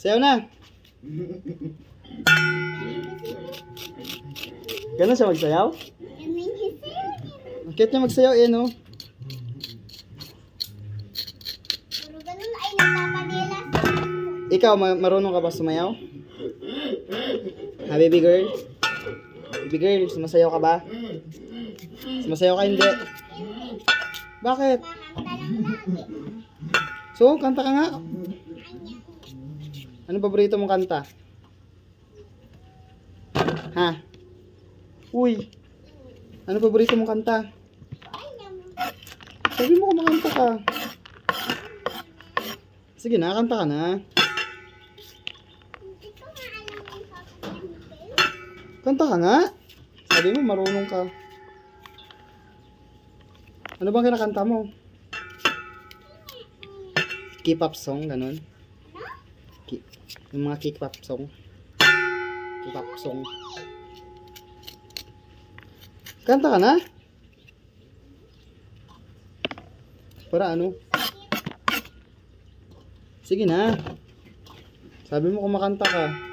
Sayaw na. Ganun siya magsayaw? Ang cute niya magsayaw eh, no? Pero ganun ay nagpapadilas. Ikaw, marunong ka ba sumayaw? Ha, baby girl? Baby girl, sumasayaw ka ba? Sumasayaw ka hindi? Bakit? Makanta lang lagi. So, kanta ka nga. Ano paborito mong kanta? Ha? Uy. Ano paborito mong kanta? Sabi mo kumakanta ka. Sige na, kanta ka na. Hindi ko nga alam yung papagamitin. Kanta ka nga. Sabi mo marunong ka. Ano bang kinakanta mo? K-pop song, ganun. Yung mga K-pop song. K-pop song. Kanta ka na? Para ano? Sige na. Sabi mo kumakanta ka.